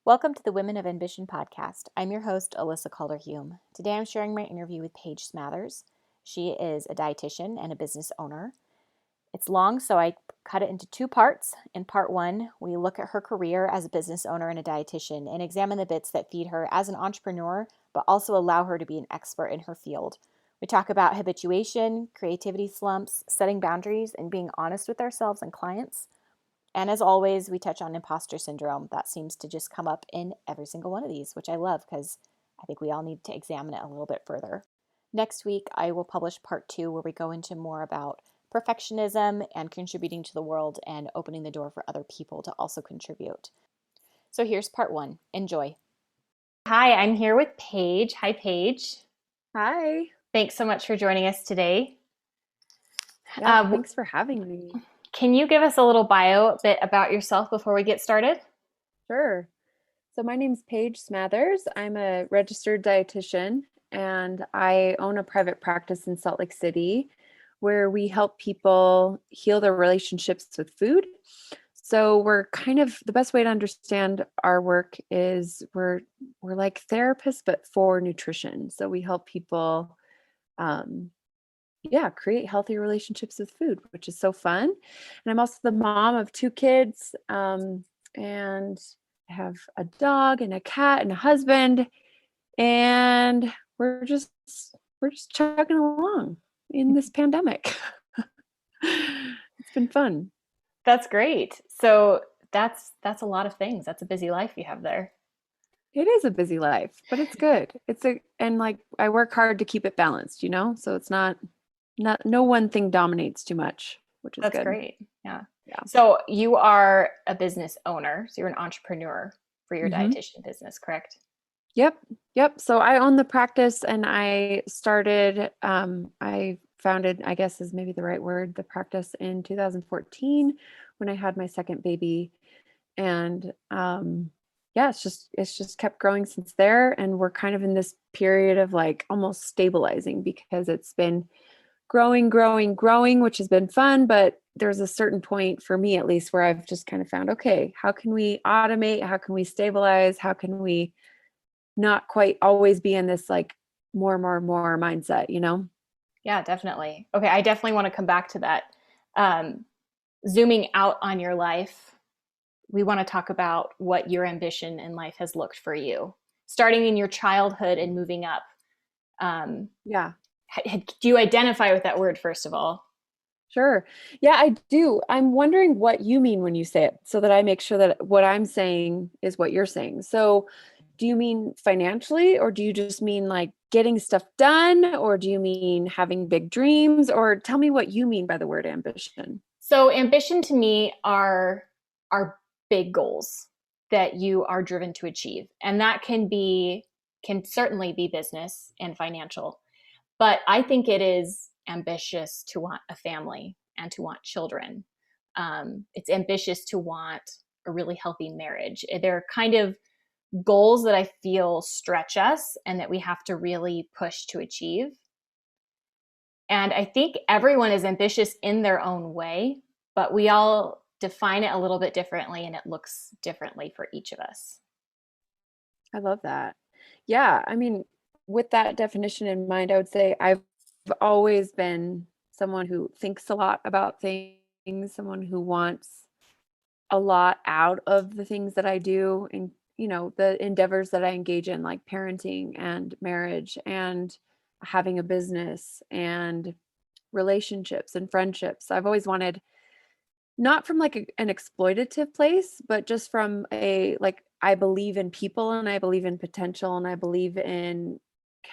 Welcome to the Women of Ambition podcast. I'm your host, Alyssa Calder. Today I'm sharing my interview with Paige Smathers. She is a dietitian and a business owner. It's long, so I cut it into two parts. In part one, we look at her career as a business owner and a dietitian and examine the bits that feed her as an entrepreneur, but also allow her to be an expert in her field. We talk about habituation, creativity slumps, setting boundaries, and being honest with ourselves and clients. And as always, we touch on imposter syndrome. That seems to just come up in every single one of these, which I love because I think we all need to examine it a little bit further. Next week, I will publish part two where we go into more about perfectionism and contributing to the world and opening the door for other people to also contribute. So here's part one. Enjoy. Hi, I'm here with Paige. Hi, Paige. Hi. Thanks so much for joining us today. Yeah, thanks for having me. Can you give us a little bio bit about yourself before we get started? Sure. So my name's Paige Smathers. I'm a registered dietitian and I own a private practice in Salt Lake City where we help people heal their relationships with food. So we're kind of the best way to understand our work is we're like therapists, but for nutrition. So we help people create healthy relationships with food, which is so fun. And I'm also the mom of two kids, and I have a dog and a cat and a husband, and we're just chugging along in this pandemic. It's been fun. That's great. So that's a lot of things. That's a busy life you have there. It is a busy life, but it's good. And like I work hard to keep it balanced, so it's not no one thing dominates too much, which is That's good. great. Yeah. So you are a business owner. So you're an entrepreneur for your dietitian business, correct? Yep. So I own the practice and I started, I founded, I guess is maybe the right word, the practice in 2014 when I had my second baby. And it's just kept growing since there. And we're kind of in this period of like almost stabilizing because it's been growing, which has been fun. But there's a certain point for me, at least, where I've just kind of found, okay, how can we automate? How can we stabilize? How can we not quite always be in this like more mindset, Yeah, definitely. Okay. I definitely want to come back to that. Zooming out on your life, we want to talk about what your ambition in life has looked for you, starting in your childhood and moving up. Do you identify with that word, first of all? Sure. Yeah, I do. I'm wondering what you mean when you say it so that I make sure that what I'm saying is what you're saying. So do you mean financially, or do you just mean like getting stuff done, or do you mean having big dreams, or tell me what you mean by the word ambition? So ambition to me are big goals that you are driven to achieve. And that can certainly be business and financial. But I think it is ambitious to want a family and to want children. It's ambitious to want a really healthy marriage. They're kind of goals that I feel stretch us and that we have to really push to achieve. And I think everyone is ambitious in their own way, but we all define it a little bit differently and it looks differently for each of us. I love that. Yeah. I mean, with that definition in mind, I would say I've always been someone who thinks a lot about things, someone who wants a lot out of the things that I do and, the endeavors that I engage in, like parenting and marriage and having a business and relationships and friendships. I've always wanted, not from like an exploitative place, but just from I believe in people and I believe in potential and I believe in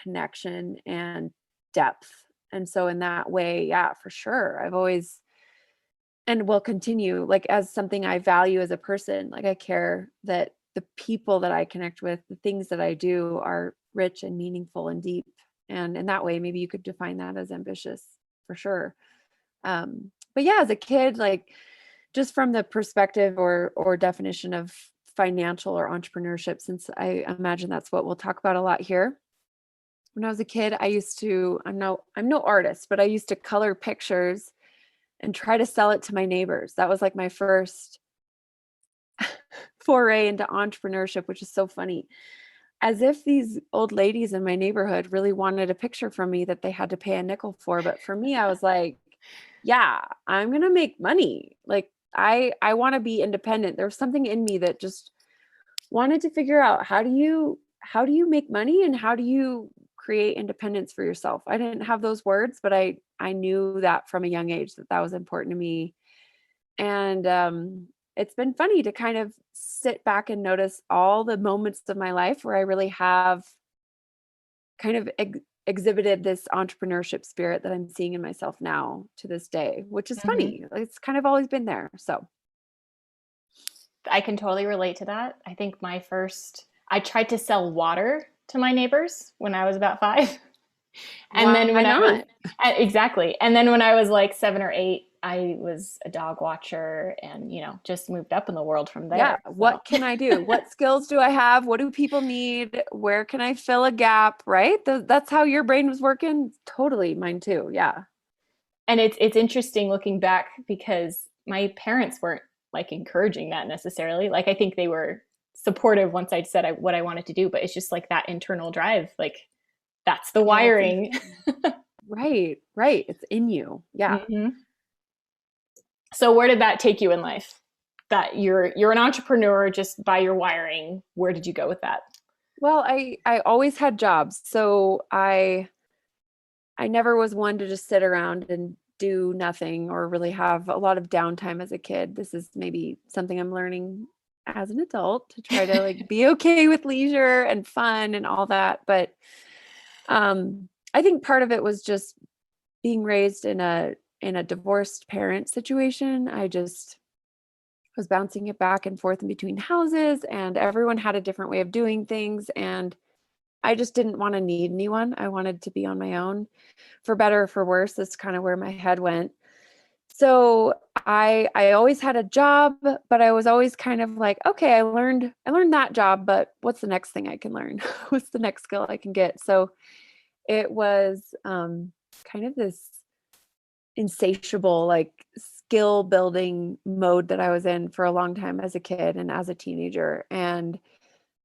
connection and depth. And so in that way, yeah, for sure. I've always and will continue like as something I value as a person. Like I care that the people that I connect with, the things that I do are rich and meaningful and deep. And in that way, maybe you could define that as ambitious for sure. But yeah, as a kid, like just from the perspective or definition of financial or entrepreneurship, since I imagine that's what we'll talk about a lot here. When I was a kid, I'm no artist, but I used to color pictures and try to sell it to my neighbors. That was like my first foray into entrepreneurship, which is so funny. As if these old ladies in my neighborhood really wanted a picture from me that they had to pay a nickel for. But for me, I was like, yeah, I'm going to make money. Like I want to be independent. There was something in me that just wanted to figure out how do you make money and how do you create independence for yourself. I didn't have those words, but I knew that from a young age that was important to me. And it's been funny to kind of sit back and notice all the moments of my life where I really have kind of exhibited this entrepreneurship spirit that I'm seeing in myself now to this day, which is Mm-hmm. funny. It's kind of always been there. So I can totally relate to that. I think I tried to sell water to my neighbors when I was about 5. And why then when I was, not? exactly. And then when I was like 7 or 8, I was a dog watcher and, just moved up in the world from Yeah. there. So, What can I do? What skills do I have? What do people need? Where can I fill a gap? Right. That's how your brain was working. Totally. Mine too. Yeah. and it's interesting looking back because my parents weren't like encouraging that necessarily. Like I think they were supportive once I said what I wanted to do, but it's just like that internal drive. Like that's the Yeah. It's wiring. right. Right. It's in you. Yeah. Mm-hmm. So where did that take you in life? That you're an entrepreneur just by your wiring. Where did you go with that? Well, I always had jobs. So I never was one to just sit around and do nothing or really have a lot of downtime as a kid. This is maybe something I'm learning as an adult to try to like be okay with leisure and fun and all that. But I think part of it was just being raised in a divorced parent situation. I just was bouncing it back and forth in between houses and everyone had a different way of doing things and I just didn't want to need anyone. I wanted to be on my own for better or for worse. That's kind of where my head went. So I always had a job, but I was always kind of like, okay, I learned that job, but what's the next thing I can learn? What's the next skill I can get? So it was kind of this insatiable like skill building mode that I was in for a long time as a kid and as a teenager. And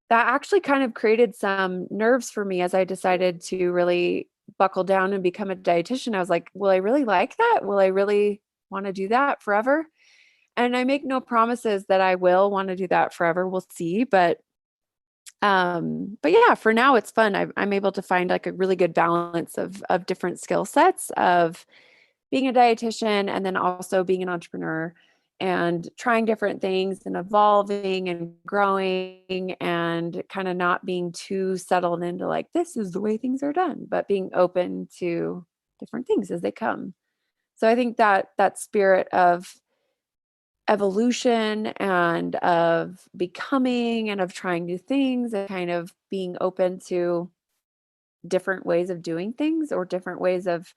that actually kind of created some nerves for me as I decided to really buckle down and become a dietitian. I was like, will I really like that? Will I really want to do that forever? And I make no promises that I will want to do that forever. We'll see. But yeah, for now it's fun. I'm able to find like a really good balance of different skill sets of being a dietitian and then also being an entrepreneur and trying different things and evolving and growing and kind of not being too settled into like, this is the way things are done, but being open to different things as they come. So I think that spirit of evolution and of becoming and of trying new things and kind of being open to different ways of doing things or different ways of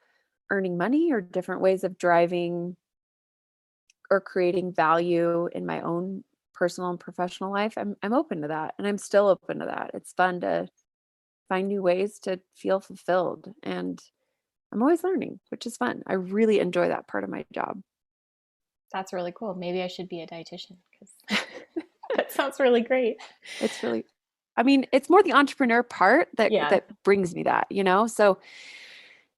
earning money or different ways of driving or creating value in my own personal and professional life. I'm open to that and I'm still open to that. It's fun to find new ways to feel fulfilled and I'm always learning, which is fun. I really enjoy that part of my job. That's really cool. Maybe I should be a dietitian because that sounds really great. It's really I mean, it's more the entrepreneur part that Yeah. that brings me that. So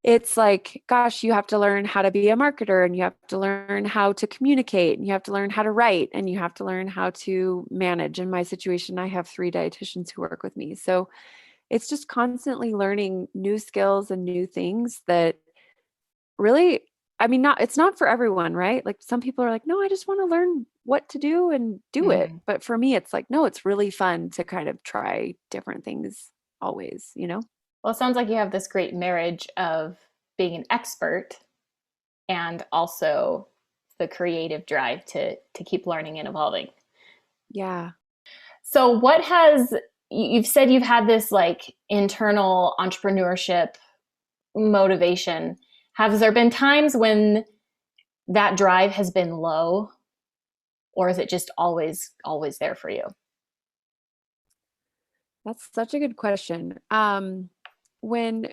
it's like, gosh, you have to learn how to be a marketer and you have to learn how to communicate and you have to learn how to write and you have to learn how to manage. In my situation, I have 3 dietitians who work with me. So it's just constantly learning new skills and new things that really, I mean, it's not for everyone, right? Like some people are like, no, I just want to learn what to do and do it. Mm-hmm. But for me, it's like, no, it's really fun to kind of try different things always. Well, it sounds like you have this great marriage of being an expert and also the creative drive to keep learning and evolving. Yeah. So you've said you've had this like internal entrepreneurship motivation. Has there been times when that drive has been low or is it just always there for you? That's such a good question. When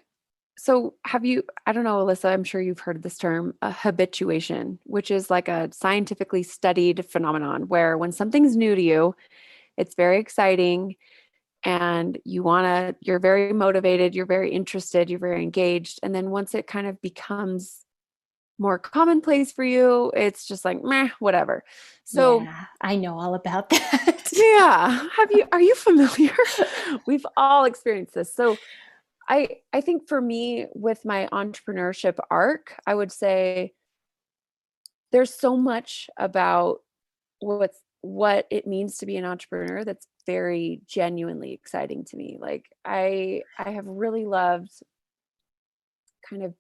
so have you, I don't know, Alyssa, I'm sure you've heard of this term, habituation, which is like a scientifically studied phenomenon where when something's new to you, it's very exciting, and you're very motivated, you're very interested, you're very engaged. And then once it kind of becomes more commonplace for you, it's just like, meh, whatever. So Yeah, I know all about that. yeah, are you familiar? We've all experienced this. So I think for me with my entrepreneurship arc, I would say there's so much about what it means to be an entrepreneur that's very genuinely exciting to me. Like I have really loved kind of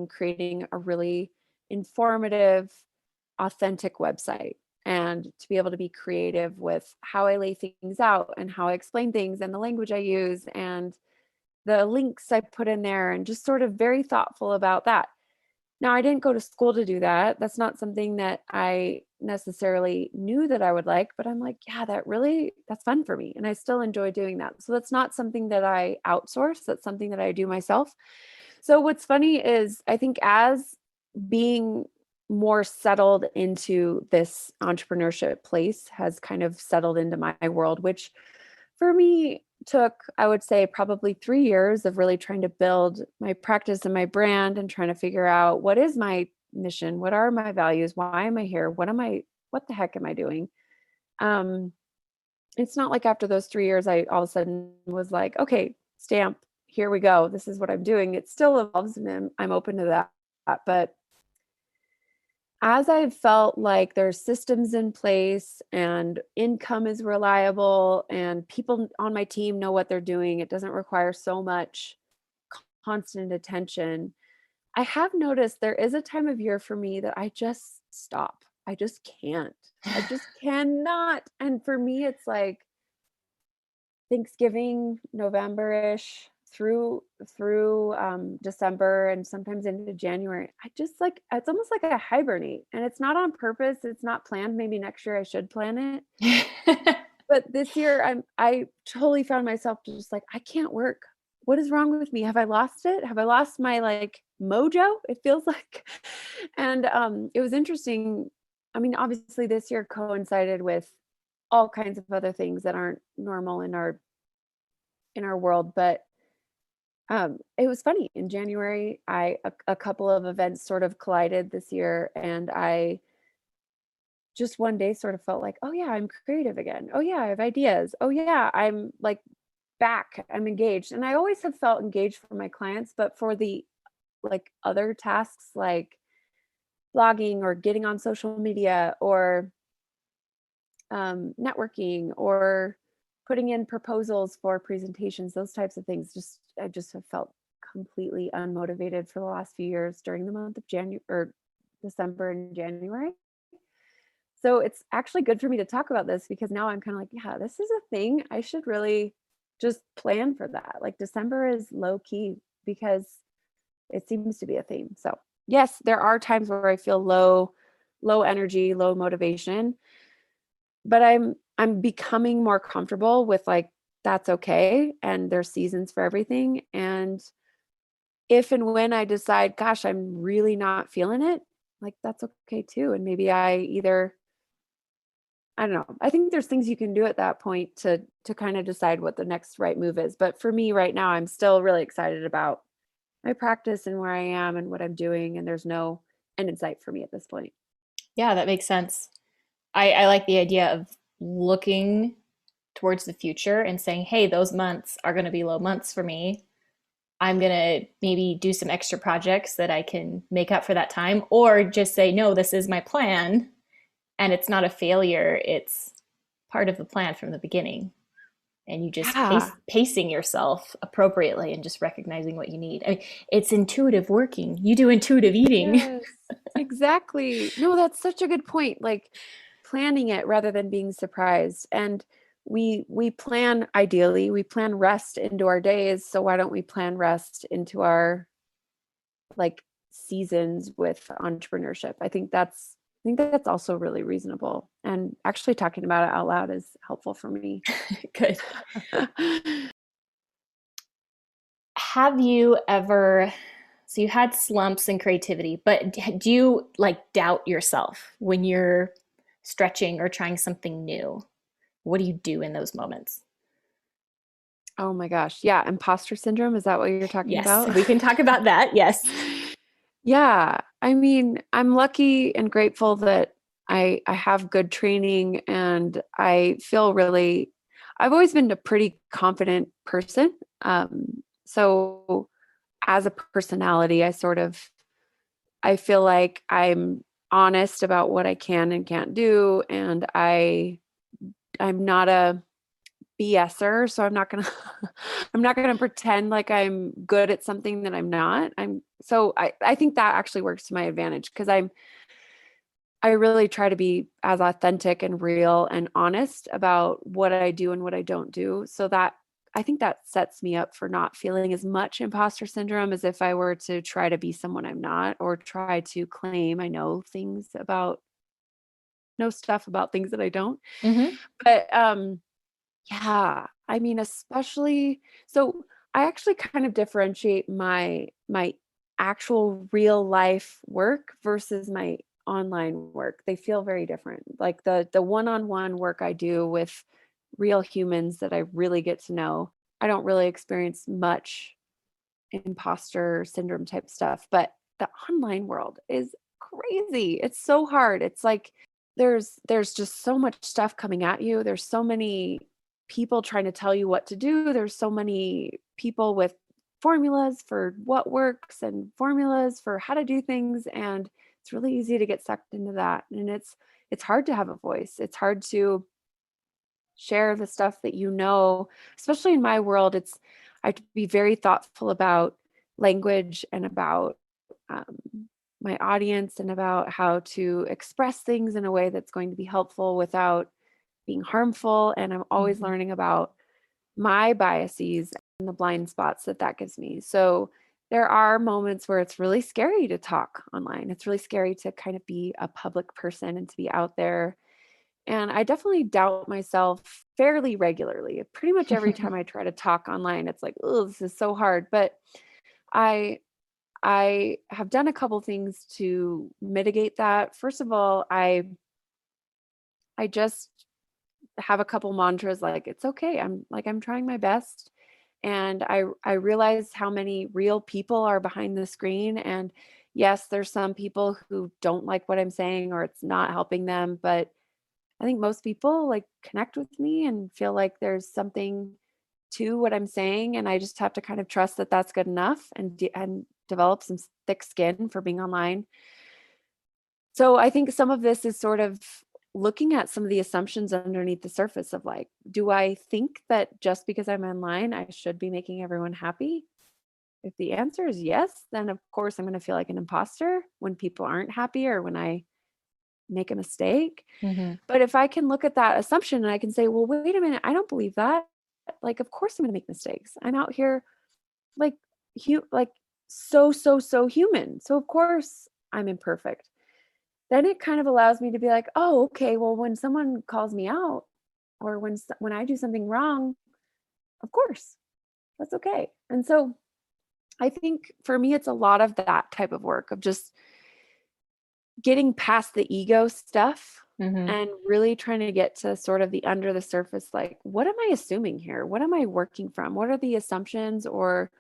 creating a really informative, authentic website, and to be able to be creative with how I lay things out and how I explain things and the language I use and the links I put in there, and just sort of very thoughtful about that. Now, I didn't go to school to do that. That's not something that I necessarily knew that I would like, but I'm like, yeah, that's fun for me. And I still enjoy doing that. So that's not something that I outsource. That's something that I do myself. So what's funny is I think as being more settled into this entrepreneurship place has kind of settled into my world, which for me took, I would say, probably 3 years of really trying to build my practice and my brand and trying to figure out what is my mission, what are my values, why am I here, what the heck am I doing? Um, it's not like after those 3 years, I all of a sudden was like, okay, stamp, here we go. This is what I'm doing. It still evolves, and I'm open to that. But as I've felt like there's systems in place and income is reliable and people on my team know what they're doing, it doesn't require so much constant attention. I have noticed there is a time of year for me that I just stop. I just can't. I just cannot. And for me, it's like Thanksgiving, November-ish through December and sometimes into January. I just like it's almost like I hibernate, and it's not on purpose. It's not planned. Maybe next year I should plan it. But this year I totally found myself just like, I can't work. What is wrong with me? Have I lost it? Have I lost my like mojo? It feels like. And it was interesting. I mean, obviously this year coincided with all kinds of other things that aren't normal in our world, but it was funny. In January, a couple of events sort of collided this year, and I just one day sort of felt like, oh yeah, I'm creative again. Oh yeah, I have ideas. Oh yeah, I'm like back. I'm engaged. And I always have felt engaged for my clients, but for the like other tasks like blogging or getting on social media or networking or putting in proposals for presentations, those types of things, I just have felt completely unmotivated for the last few years during the month of January or December and January. So it's actually good for me to talk about this because now I'm kind of like, yeah, this is a thing. I should really just plan for that. Like December is low key because it seems to be a theme. So yes, there are times where I feel low energy, low motivation, but I'm becoming more comfortable with like, that's okay. And there's seasons for everything. And if and when I decide, gosh, I'm really not feeling it, like that's okay too. And maybe I don't know. I think there's things you can do at that point to kind of decide what the next right move is. But for me right now, I'm still really excited about my practice and where I am and what I'm doing. And there's no end in sight for me at this point. Yeah, that makes sense. I like the idea of looking towards the future and saying, hey, those months are going to be low months for me. I'm going to maybe do some extra projects that I can make up for that time, or just say, no, this is my plan. And it's not a failure. It's part of the plan from the beginning. And you just Yeah. pacing yourself appropriately and just recognizing what you need. I mean, it's intuitive working. You do intuitive eating. Yes, exactly. No, that's such a good point. Like planning it rather than being surprised. And we plan ideally, we plan rest into our days. So why don't we plan rest into our like seasons with entrepreneurship? I think that's also really reasonable. And actually talking about it out loud is helpful for me. Good. Have you ever, so you had slumps in creativity, but do you like doubt yourself when you're stretching or trying something new? What do you do in those moments? Oh my gosh. Yeah. Imposter syndrome. Is that what you're talking Yes, about? we can talk about that. Yes. Yeah. I mean, I'm lucky and grateful that I have good training and I feel really, I've always been a pretty confident person. So as a personality, I feel like I'm honest about what I can and can't do. And I'm not a BSer, so I'm not gonna I'm not gonna pretend like I'm good at something that I'm not. I think that actually works to my advantage because I really try to be as authentic and real and honest about what I do and what I don't do. So that I think that sets me up for not feeling as much imposter syndrome as if I were to try to be someone I'm not or try to claim I know stuff about things that I don't. Hmm. But yeah, I mean, especially so I actually kind of differentiate my actual real life work versus my online work. They feel very different. Like the one-on-one work I do with real humans that I really get to know, I don't really experience much imposter syndrome type stuff, but the online world is crazy. It's so hard. It's like there's just so much stuff coming at you. There's so many people trying to tell you what to do. There's so many people with formulas for what works and formulas for how to do things, and it's really easy to get sucked into that. And it's hard to have a voice. It's hard to share the stuff that you know, especially in my world. I have to be very thoughtful about language and about my audience and about how to express things in a way that's going to be helpful without being harmful. And I'm always Hmm. learning about my biases and the blind spots that gives me. So there are moments where it's really scary to talk online. It's really scary to kind of be a public person and to be out there, and I definitely doubt myself fairly regularly. Pretty much every time I try to talk online, it's like, oh, this is so hard. But I I have done a couple things to mitigate that. First of all, I just have a couple mantras like it's okay. I'm trying my best. And I realize how many real people are behind the screen. And yes, there's some people who don't like what I'm saying or it's not helping them, but I think most people like connect with me and feel like there's something to what I'm saying, and I just have to kind of trust that that's good enough and develop some thick skin for being online. So I think some of this is sort of looking at some of the assumptions underneath the surface of like, do I think that just because I'm online, I should be making everyone happy? If the answer is yes, then of course I'm going to feel like an imposter when people aren't happy or when I make a mistake. Hmm. But if I can look at that assumption and I can say, well, wait a minute, I don't believe that. Like, of course I'm going to make mistakes. I'm out here like, like so human. So of course I'm imperfect. Then it kind of allows me to be like, oh, okay, well, when someone calls me out or when I do something wrong, of course that's okay. And so I think for me, it's a lot of that type of work of just getting past the ego stuff Hmm. and really trying to get to sort of the under the surface, like, what am I assuming here? What am I working from? What are the assumptions or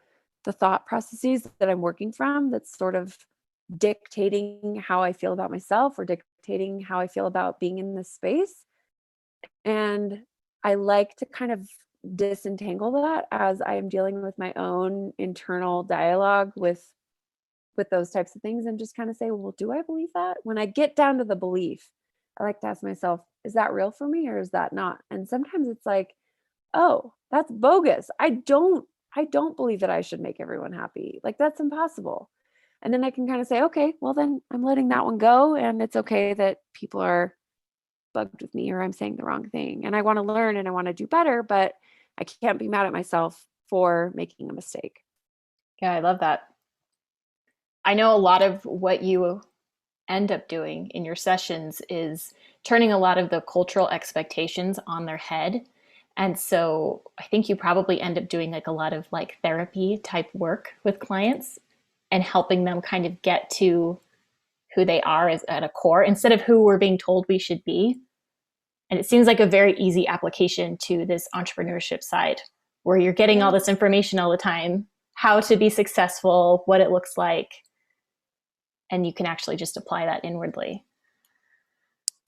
the thought processes that I'm working from that's sort of dictating how I feel about myself or dictating how I feel about being in this space? And I like to kind of disentangle that as I am dealing with my own internal dialogue with those types of things and just kind of say, well, do I believe that? When I get down to the belief, I like to ask myself, is that real for me or is that not? And sometimes it's like, oh, that's bogus. I don't believe that I should make everyone happy. Like that's impossible. And then I can kind of say, okay, well then I'm letting that one go and it's okay that people are bugged with me or I'm saying the wrong thing. And I want to learn and I want to do better, but I can't be mad at myself for making a mistake. Yeah, I love that. I know a lot of what you end up doing in your sessions is turning a lot of the cultural expectations on their head. And so I think you probably end up doing like a lot of like therapy type work with clients and helping them kind of get to who they are as at a core instead of who we're being told we should be. And it seems like a very easy application to this entrepreneurship side where you're getting all this information all the time, how to be successful, what it looks like, and you can actually just apply that inwardly.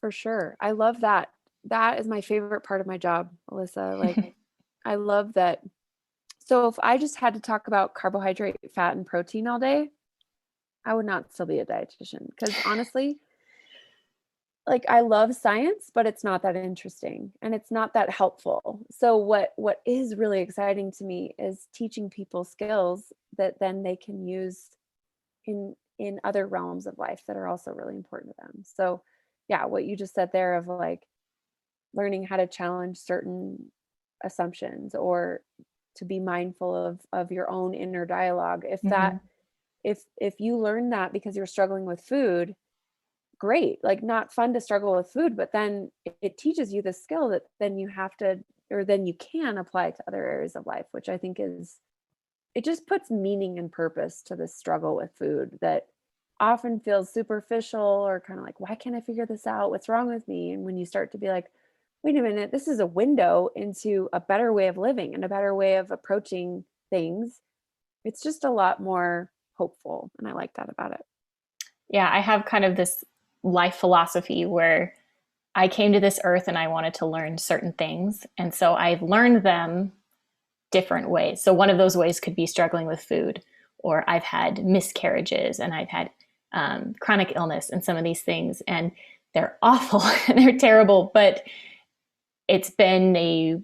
For sure. I love that. That is my favorite part of my job, Alyssa. Like, I love that. So if I just had to talk about carbohydrate, fat, and protein all day, I would not still be a dietitian, because honestly, like, I love science, but it's not that interesting and it's not that helpful. So what is really exciting to me is teaching people skills that then they can use in other realms of life that are also really important to them. So yeah, what you just said there of like learning how to challenge certain assumptions, or to be mindful of your own inner dialogue. If that Mm-hmm. if you learn that because you're struggling with food, great. Like, not fun to struggle with food, but then it teaches you the skill that then you have to, or then you can apply to other areas of life, which I think is, it just puts meaning and purpose to the struggle with food that often feels superficial, or kind of like, why can't I figure this out? What's wrong with me? And when you start to be like, wait a minute, this is a window into a better way of living and a better way of approaching things, it's just a lot more hopeful. And I like that about it. Yeah, I have kind of this life philosophy where I came to this earth and I wanted to learn certain things. And so I've learned them different ways. So one of those ways could be struggling with food, or I've had miscarriages and I've had chronic illness and some of these things. And they're awful and they're terrible, but it's been a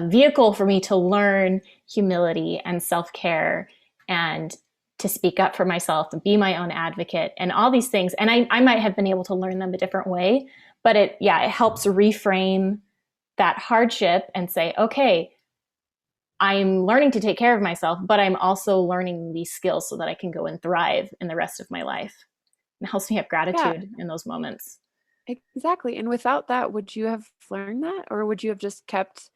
vehicle for me to learn humility and self-care and to speak up for myself and be my own advocate and all these things. And I might have been able to learn them a different way, but it helps reframe that hardship and say, okay, I'm learning to take care of myself, but I'm also learning these skills so that I can go and thrive in the rest of my life. It helps me have Yeah, gratitude in those moments. exactly. And without that, would you have learned that, or would you have just kept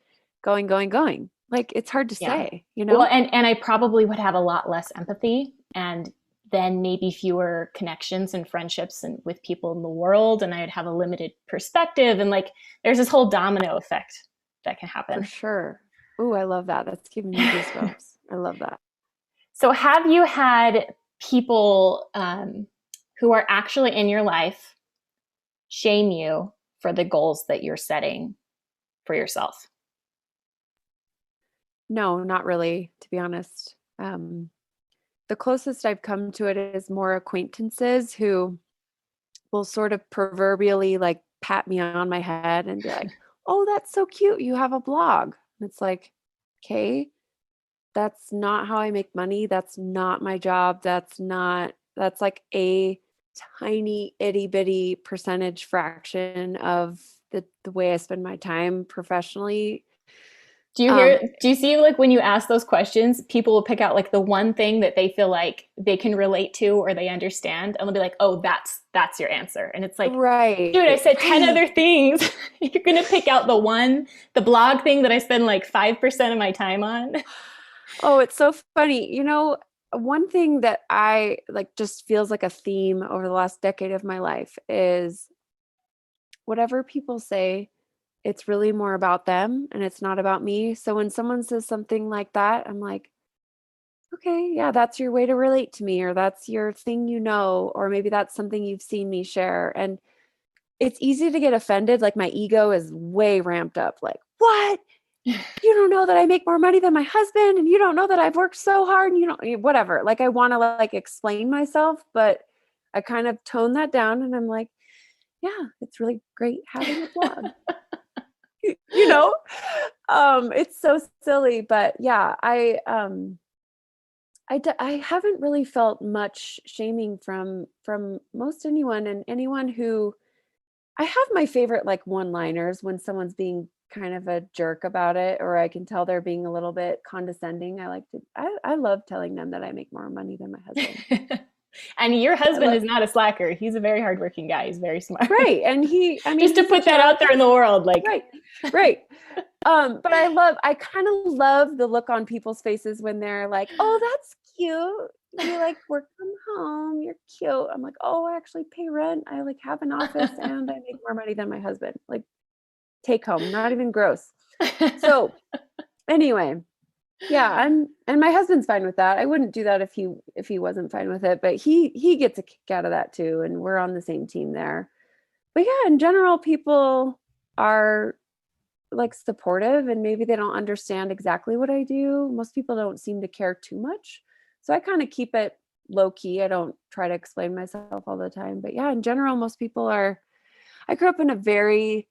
going, going, going? Like, it's hard to Yeah. say, you Well, know? and I probably would have a lot less empathy and then maybe fewer connections and friendships and with people in the world, and I'd have a limited perspective, and like there's this whole domino effect that can For happen. sure. Ooh, I love that. That's giving me goosebumps. I love that. So have you had people who are actually in your life shame you for the goals that you're setting for yourself? No, not really, to be honest. The closest I've come to it is more acquaintances who will sort of proverbially like pat me on my head and be like, "Oh, that's so cute. You have a blog." And it's like, "Okay, that's not how I make money. That's not my job. That's like a tiny itty bitty percentage fraction of the way I spend my time professionally." Um, Do you see like when you ask those questions, people will pick out like the one thing that they feel like they can relate to or they understand, and they'll be like, "Oh, that's your answer." And it's like, dude, I right, said 10 right. other things. You're going to pick out the blog thing that I spend like 5% of my time on. Oh, it's so funny. One thing that I like just feels like a theme over the last decade of my life is whatever people say, it's really more about them and it's not about me. So when someone says something like that, I'm like, okay, yeah, that's your way to relate to me, or that's your thing, or maybe that's something you've seen me share. And it's easy to get offended. Like, my ego is way ramped up. Like, what? You don't know that I make more money than my husband, and you don't know that I've worked so hard, and whatever. Like, I want to like explain myself, but I kind of tone that down and I'm like, yeah, it's really great having a blog. you know? It's so silly, but yeah, I haven't really felt much shaming from most anyone, and anyone who, I have my favorite like one-liners when someone's being kind of a jerk about it, or I can tell they're being a little bit condescending. I love telling them that I make more money than my husband. And your I husband love is not a slacker. He's a very hardworking guy. He's very smart. Right. And Just to he's a put that out there in the geologist. world, like, Right. Right. But I kind of love the look on people's faces when they're like, "Oh, that's cute. You like work from home. You're cute." I'm like, "Oh, I actually pay rent. I like have an office and I make more money than my husband." Like, take home, not even gross. So anyway, yeah, and my husband's fine with that. I wouldn't do that if he wasn't fine with it, but he gets a kick out of that too, and we're on the same team there. But yeah, in general, people are like supportive, and maybe they don't understand exactly what I do. Most people don't seem to care too much. So I kind of keep it low key. I don't try to explain myself all the time. But yeah, in general, most people are. I grew up in a very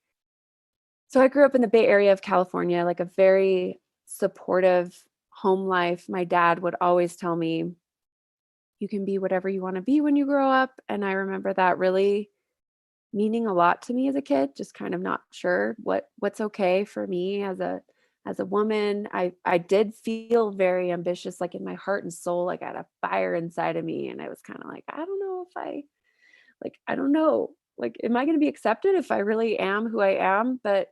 So I grew up in the Bay Area of California, like a very supportive home life. My dad would always tell me, you can be whatever you want to be when you grow up. And I remember that really meaning a lot to me as a kid, just kind of not sure what's okay for me as a woman. I did feel very ambitious, like in my heart and soul, like I had a fire inside of me. And I was kind of like, I don't know if I don't know, like, am I going to be accepted if I really am who I am? But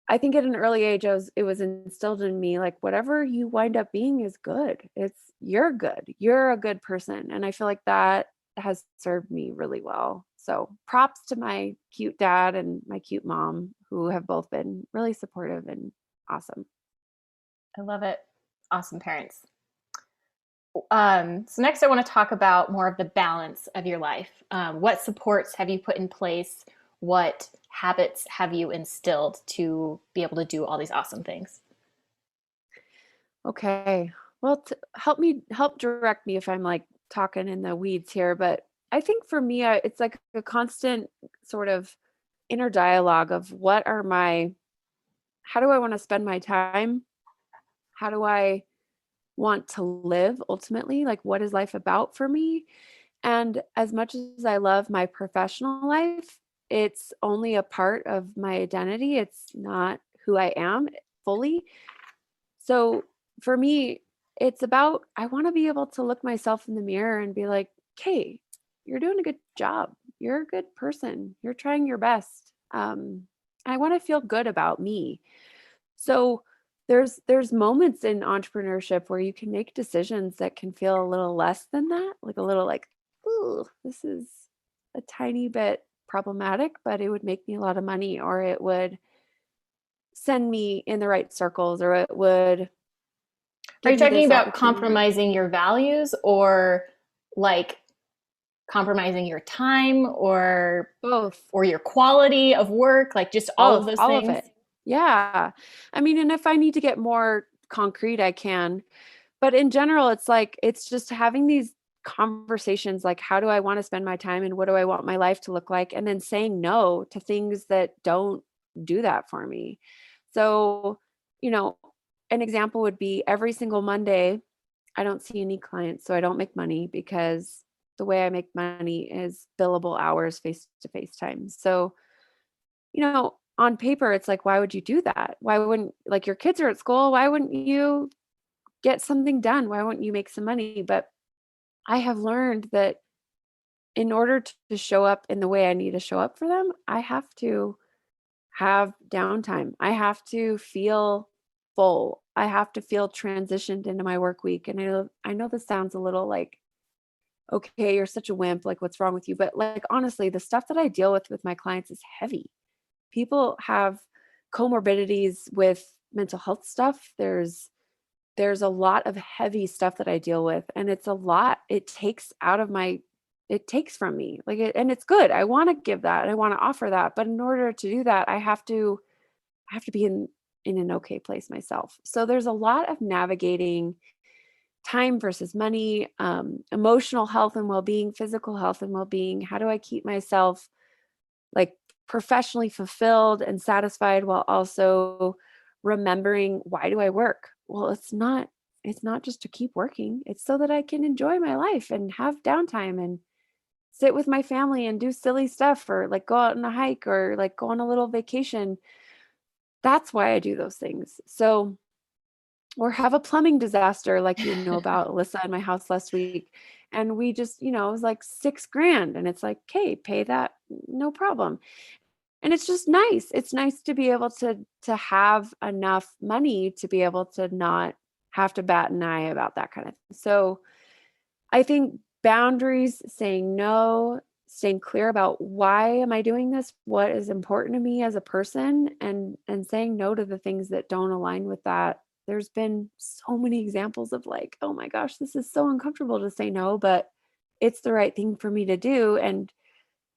I think at an early age, it was instilled in me, like, whatever you wind up being is good. You're good. You're a good person. And I feel like that has served me really well. So props to my cute dad and my cute mom, who have both been really supportive and awesome. I love it. Awesome parents. So next I want to talk about more of the balance of your life. What supports have you put in place? What habits have you instilled to be able to do all these awesome things? Okay. Well, help direct me if I'm like talking in the weeds here, but I think for me, it's like a constant sort of inner dialogue of how do I want to spend my time? How do I want to live ultimately? Like, what is life about for me? And as much as I love my professional life, it's only a part of my identity. It's not who I am fully. So for me, it's about, I want to be able to look myself in the mirror and be like, "Okay, you're doing a good job. You're a good person. You're trying your best." I want to feel good about me. So there's moments in entrepreneurship where you can make decisions that can feel a little less than that, like a little like, "Ooh, this is a tiny bit problematic, but it would make me a lot of money, or it would send me in the right circles, or it would Are give you me talking this about opportunity." compromising your values or like compromising your time Both. or your quality of work, like just all of Both, those all of things? it. Yeah. I mean, and if I need to get more concrete, I can. But in general, it's like, it's just having these conversations like, how do I want to spend my time and what do I want my life to look like? And then saying no to things that don't do that for me. So, you know, an example would be every single Monday, I don't see any clients. So I don't make money because the way I make money is billable hours, face to face time. So, on paper, it's like, why would you do that? Why wouldn't, like, your kids are at school? Why wouldn't you get something done? Why wouldn't you make some money? But I have learned that in order to show up in the way I need to show up for them, I have to have downtime. I have to feel full. I have to feel transitioned into my work week. And I know this sounds a little like, okay, you're such a wimp. Like, what's wrong with you? But like, honestly, the stuff that I deal with my clients is heavy. People have comorbidities with mental health stuff. There's a lot of heavy stuff that I deal with, and it's a lot. It takes from me. And it's good. I want to give that. I want to offer that. But in order to do that, I have to be in an okay place myself. So there's a lot of navigating time versus money, emotional health and well-being, physical health and well-being. How do I keep myself like professionally fulfilled and satisfied while also remembering, why do I work? Well, it's not just to keep working. It's so that I can enjoy my life and have downtime and sit with my family and do silly stuff, or like go out on a hike, or like go on a little vacation. That's why I do those things. So, or have a plumbing disaster like about Alyssa in my house last week. And we just, it was like 6 grand. And it's like, okay, pay that, no problem. And it's just nice. It's nice to be able to have enough money to be able to not have to bat an eye about that kind of thing. So I think boundaries, saying no, staying clear about why am I doing this? What is important to me as a person, and saying no to the things that don't align with that. There's been so many examples of like, oh my gosh, this is so uncomfortable to say no, but it's the right thing for me to do. And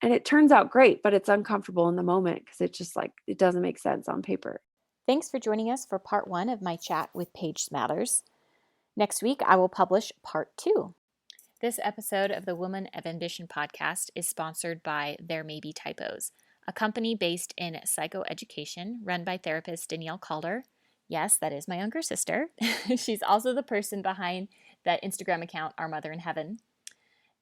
it turns out great, but it's uncomfortable in the moment because it just like, it doesn't make sense on paper. Thanks for joining us for part 1 of my chat with Paige Smathers. Next week, I will publish part 2. This episode of the Woman of Ambition podcast is sponsored by There May Be Typos, a company based in psychoeducation run by therapist Danielle Calder. Yes, that is my younger sister. She's also the person behind that Instagram account, Our Mother in Heaven.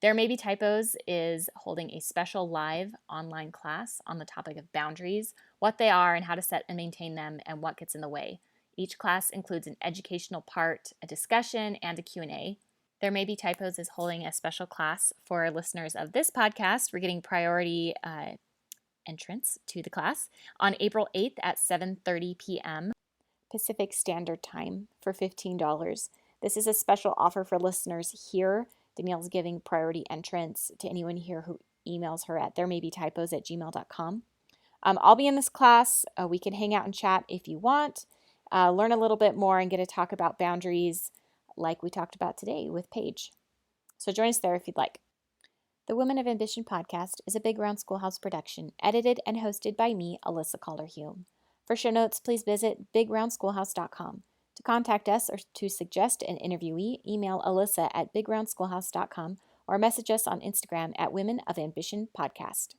There May Be Typos is holding a special live online class on the topic of boundaries, what they are and how to set and maintain them, and what gets in the way. Each class includes an educational part, a discussion, and a Q&A. There May Be Typos is holding a special class for listeners of this podcast. We're getting priority entrance to the class on April 8th at 7:30 p.m. Pacific Standard Time for $15. This is a special offer for listeners here. Danielle's giving priority entrance to anyone here who emails her at theremaybetypos@gmail.com. I'll be in this class. We can hang out and chat if you want, learn a little bit more and get to talk about boundaries like we talked about today with Paige. So join us there if you'd like. The Women of Ambition podcast is a Big Round Schoolhouse production, edited and hosted by me, Alyssa Calder Hulme. For show notes, please visit bigroundschoolhouse.com. To contact us or to suggest an interviewee, email Alyssa at bigroundschoolhouse.com or message us on Instagram at Women of Ambition Podcast.